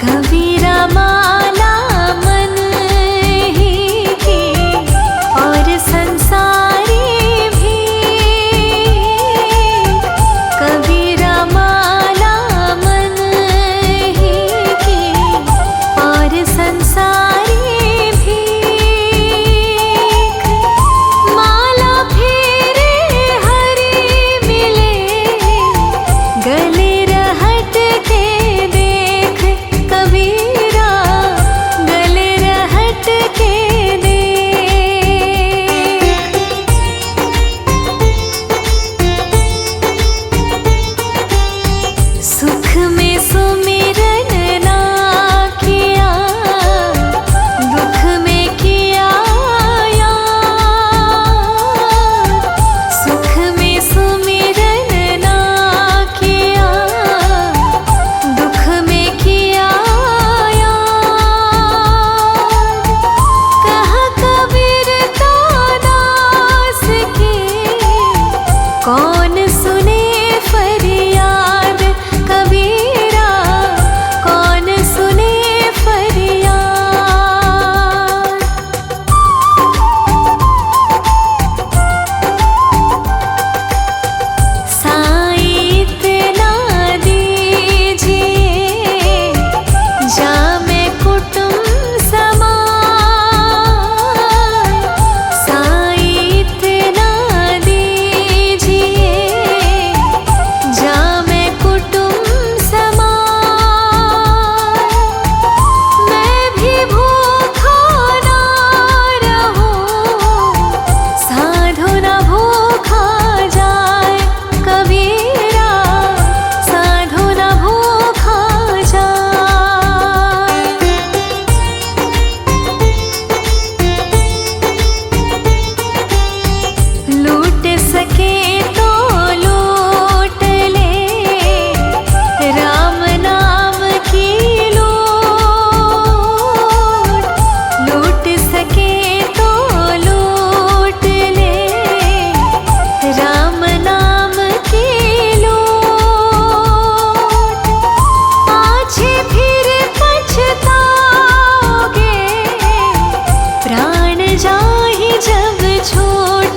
कबीरा माला मन ही की और संसारी भी। कबीरा माला मन ही की और संसारी भी। माला फेरे हरि मिले गले रहट के देख। कबीरा गले रहट के देख। सुख में सुमिरन ना किया, दुख में किया याद। सुख में सुमिरन ना किया, दुख में किया याद। कहा कबीर तो दास की, कौन सुने फरियाद। कबीरा कौन सुने फरियाद। साईं इतना दीजिए, जामे कुटुंब समान। साईं इतना दीजिए, जामे कुटुंब समान। मैं भी भूखा ना रहूं, साधु ना भूखा जाए। कबीरा साधु ना भूखा जाए। लूट सके तो लूट ले, राम नाम की लूट। लूट सके तो लूट ले, राम नाम की लूट। पाछे फिर पछताओगे, प्राण जाहि जब छूट।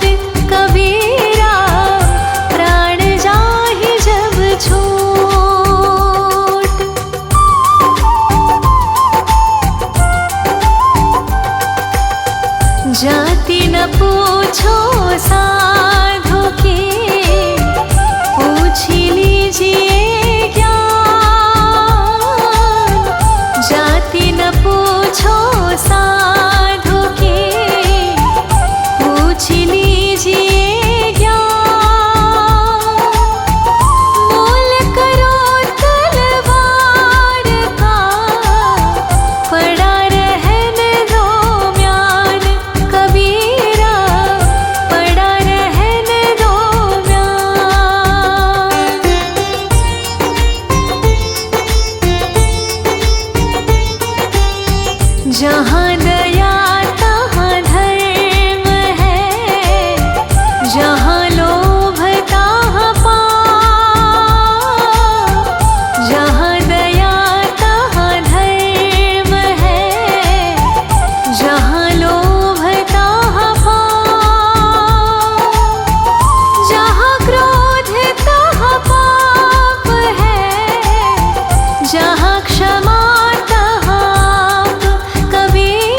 कबीरा प्राण जाहि जब छूट। जाति न पूछो साधु की, पूछ लीजिए ज्ञान। जाति न पूछो साधु की, पूछ लीजिए ज्ञान। मोल करो तलवार का, पड़ा रहन दो म्यान। कबीरा पड़ा रहन दो म्यान। जहाँ दया तहाँ धर्म है, जहाँ लोभ तहाँ पाप। जहाँ दया तहाँ धर्म है, जहाँ लोभ तहाँ पाप। जहाँ क्रोध तहाँ पाप है, जहाँ क्षमा तहाँ आप। कबीरा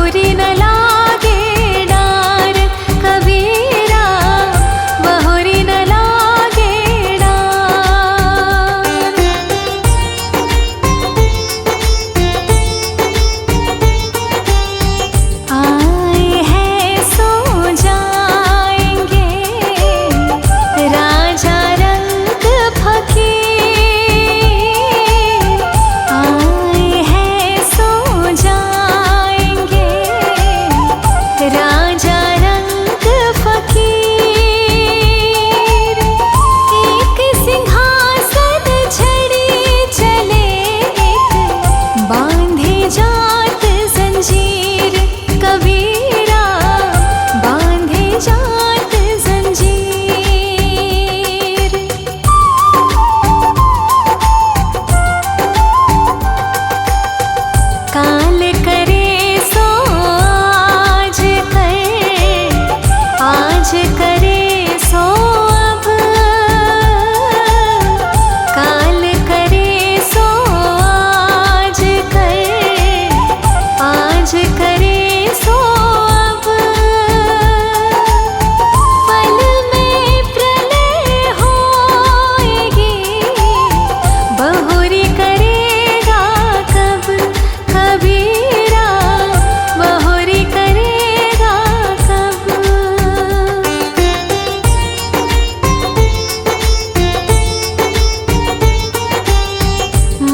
बहुरी न लागे डार कबीरा, बहुरी न लागे डार। आए हैं सो जाएंगे राजा रंग फकीर, आए हैं सो जाएंगे राजा रंग फकीर। एक सिंहासन छड़ी चले, बांधे जात जंजीर कबीरा, बांधे जात जंजीर। काल करे सो आज कर, आज करे सो अब, काल करे सो आज कर, आज करे सो अब। पल में प्रलय होएगी, बहुरी करेगा कब कबीरा, बहुरी करेगा कब।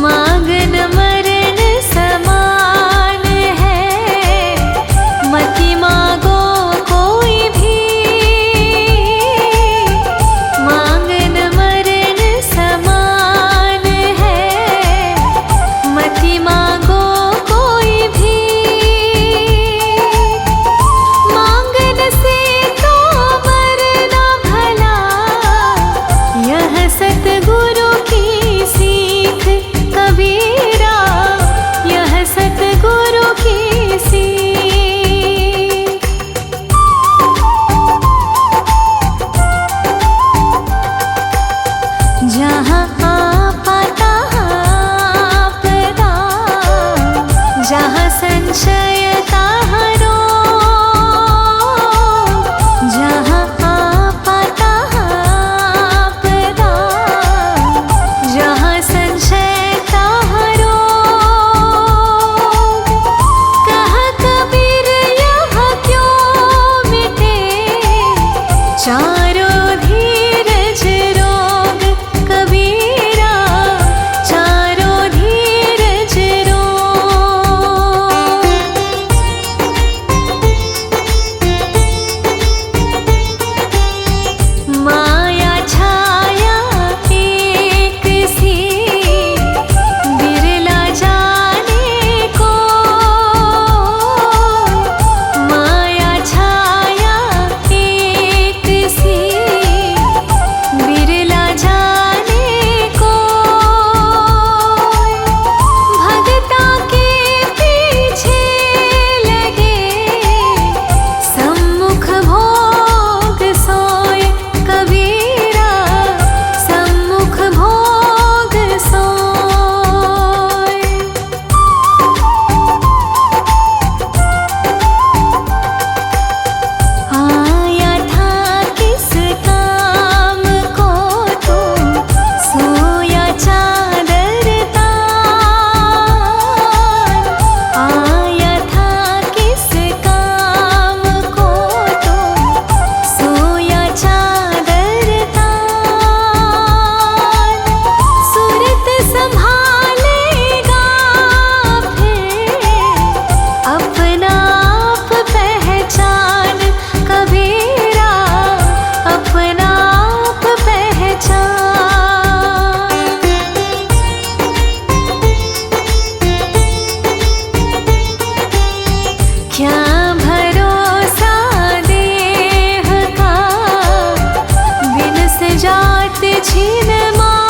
मांगन मरण समान है, मति मांगो कोई भी, मांगन मरण समान है, मति मांगो कोई भी। मांगन से तो मरना भला, यह सतगुरु की सीख कबीरा, यह सतगुरु की सीख। जहाँ आपदा आपदा, जहाँ संशय तहाँ रोग, जहाँ आपदा आपदा, जहाँ संशय तहाँ रोग। कहा कबीर यह क्यों मिटे, चारों धीरज रोग कबीरा, चारों धीरज रोग। माया छाया एक सी, बिरला जाने को, माया छाया एक सी, बिरला जाने को। भगता के पीछे लगे, सम्मुख भोग सोए कबीरा, सम्मुख भोग सोए। आया था किस काम को तू, सोया चादर तान, आया था किस काम को तू, सोया चादर तान। सूरत संभालेगा फिर, अपना आप पहचान कबीरा, अपना आप पहचान। क्या भरोसा देह का, बिन सजात छीन माहूं।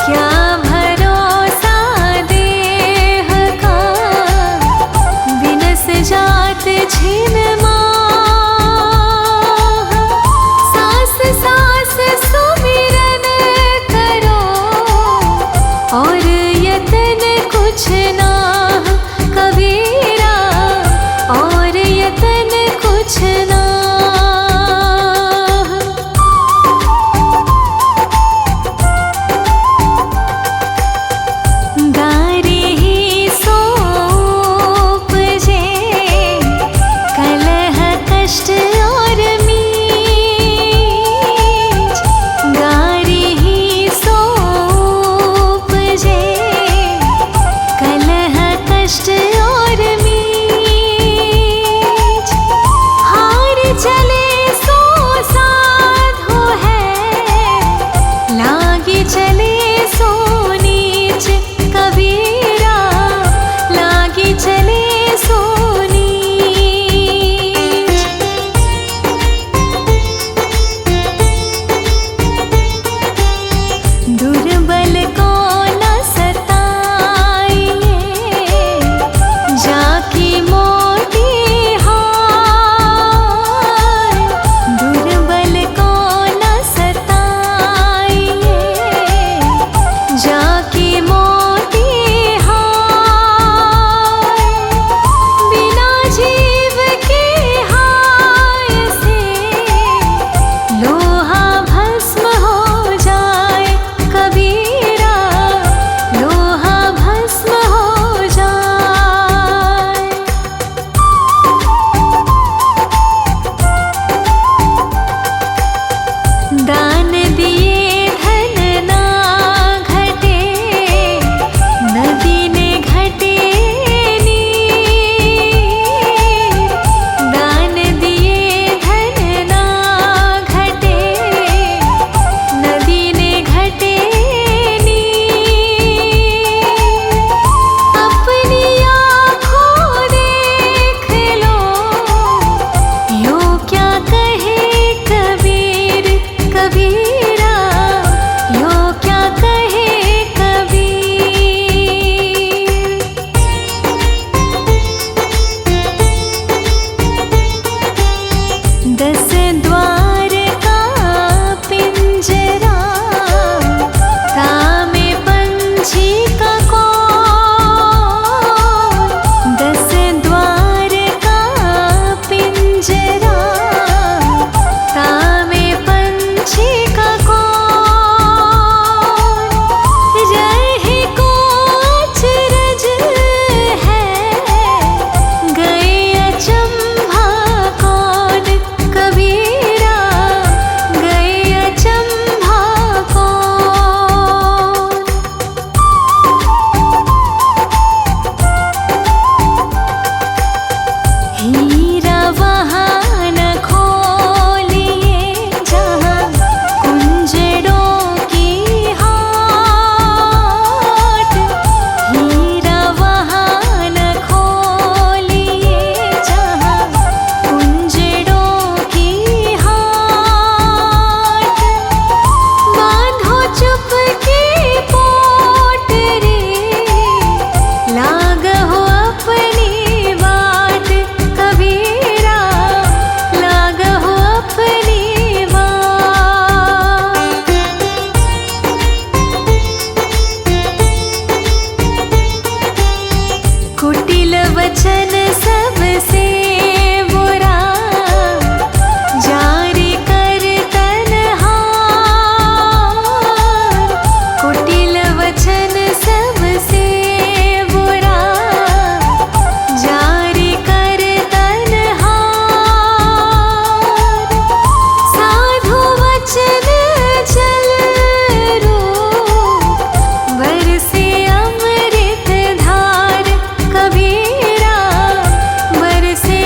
क्या भरोसा देह का, बिन सजात छीन माहूं। सांस सांस सुमिरन करो, और यतन कुछ ना कभी। वचन सबसे बुरा जारी कर तन्हार। कुटिल वचन सबसे बुरा जारी कर तन्हार। साधु वचन जल रूप बरसे अमृत धार। कबीरा बरसे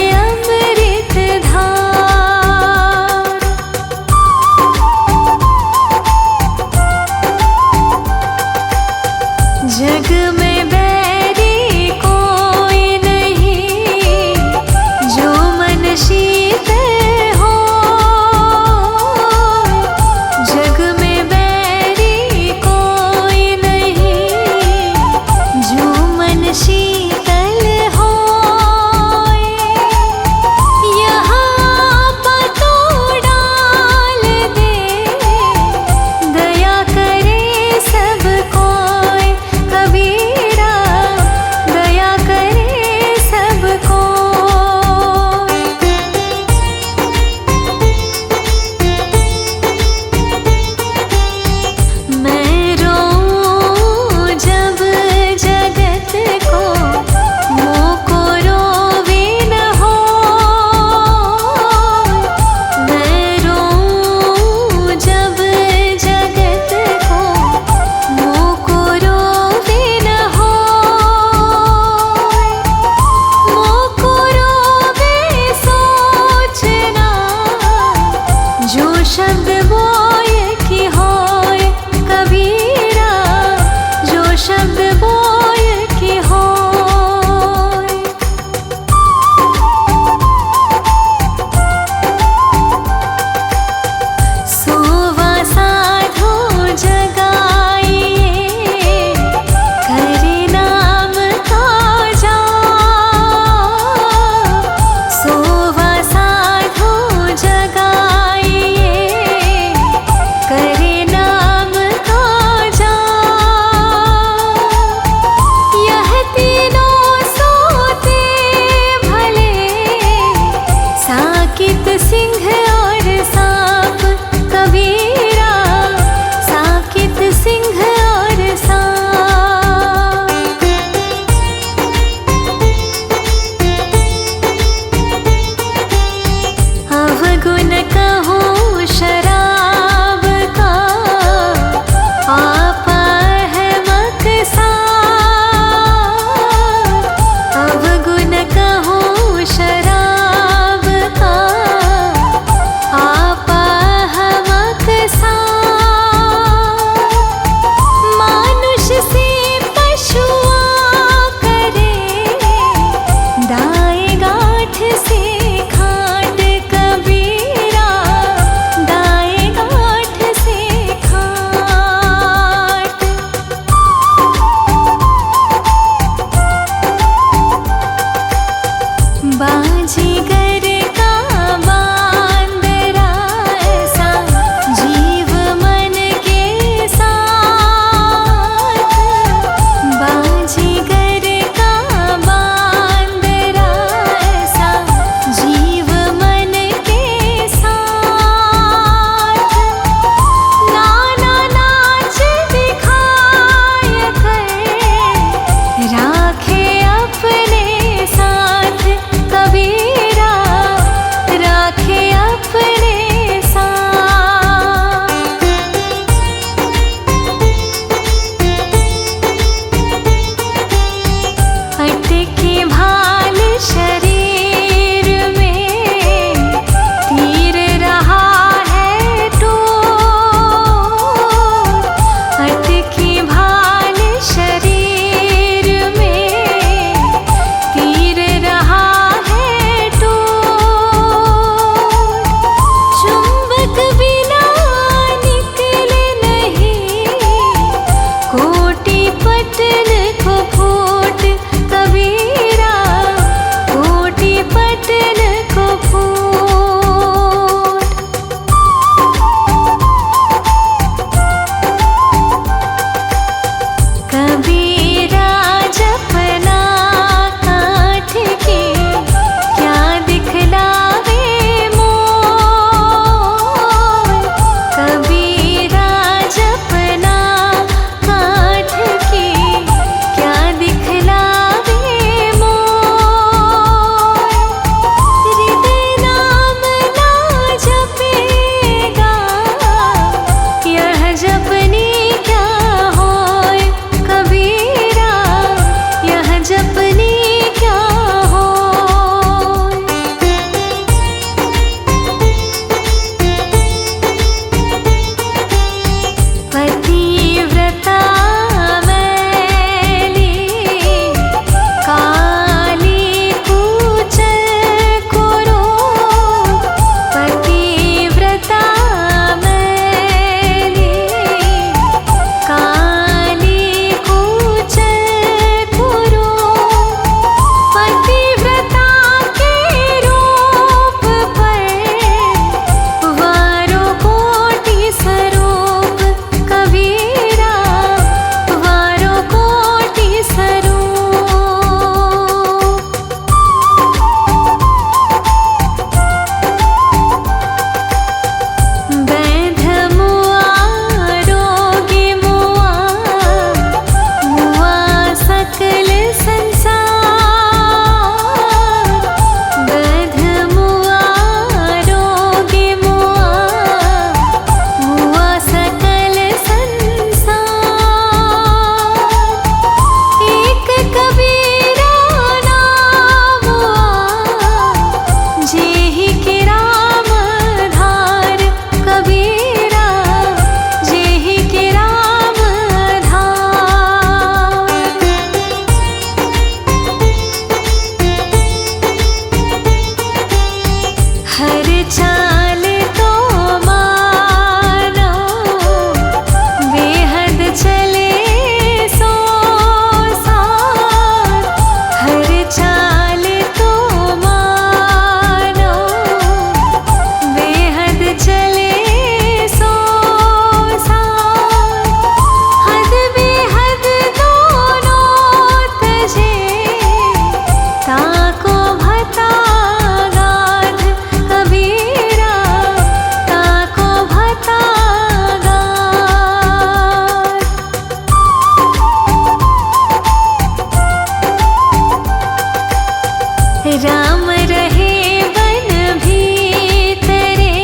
राम रहे वन भीतरे,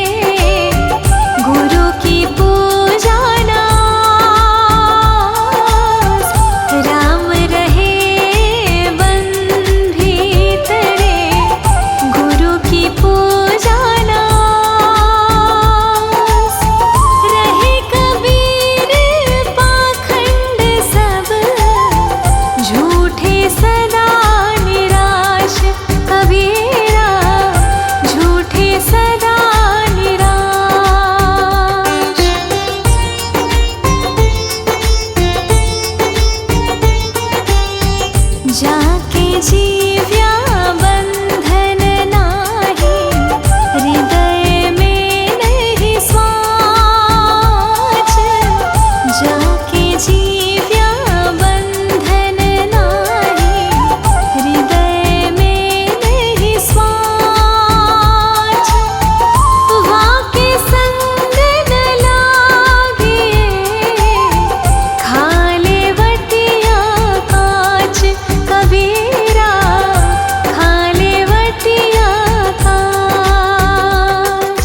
गुरु की पूजा नास। राम रहे वन भीतरे, गुरु की पूजा नास। रहे कबीर पाखंड सब, झूठे सदा निराश। कबीरा झूठे सदा निराश। जाके जीव्या बंधन नाही, हृदय में नहीं स्वाच। जाके जीव्या बंधन नाही, हृदय में नहीं स्वाच। वाके संग न लागिए, खाले वटिया काच। कबीरा खाले वटिया काच।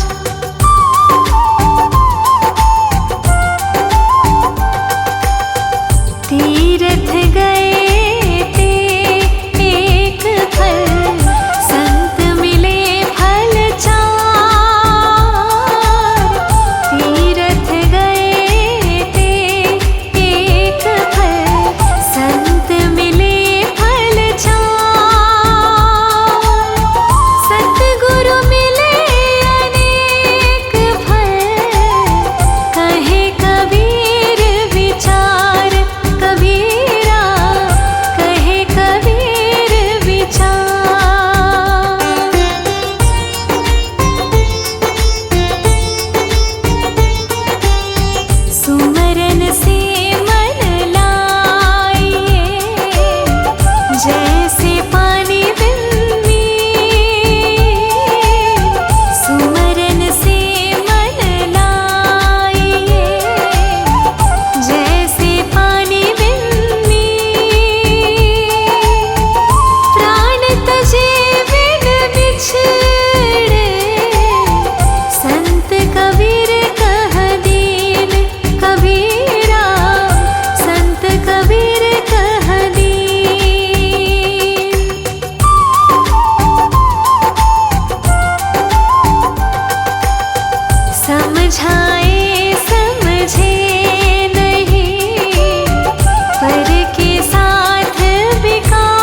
तीर्थ गए ते एक फल, संत मिले फल चार। तीर्थ गए ते एक फल, संत मिले फल चार। सतगुरु मिले अनेक फल, कहे कबीर विचार। कबीरा कहे कबीर विचार। सुमरन से मन लाइए, जैसे पानी बिन्नी। सुमरन से मन लाइए, जैसे पानी बिन्नी। प्राण तजे बिन बिछड़े, संत कबीर कह दीन। कबीरा संत कबीर कह दीन। समझाए समझे नहीं, पर के साथ बिकार।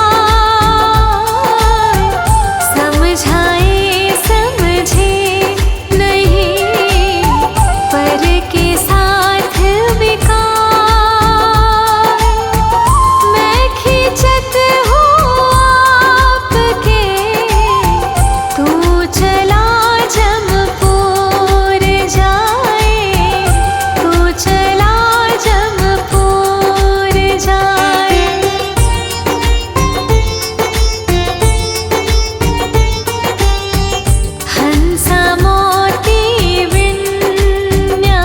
समझाए समझे नहीं, पर के साथ बिकार। मैं खींचत हूँ आपके, तू चला जमपुर जाए। तू चला जमपुर जाए। हंसा मोती विन्या,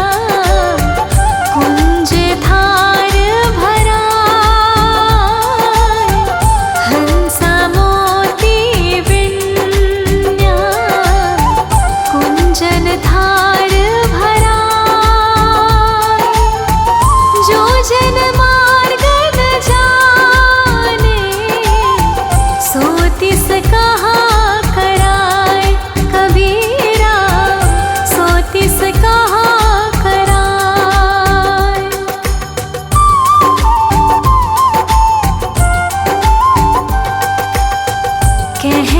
कुंज धार भरा। हंसा मोती विन्या, कुंजन धार भरा। जो जन मार्ग न जाने, सो तिस कहाँ कराए। कबीरा सो तिस कहाँ कराए। कह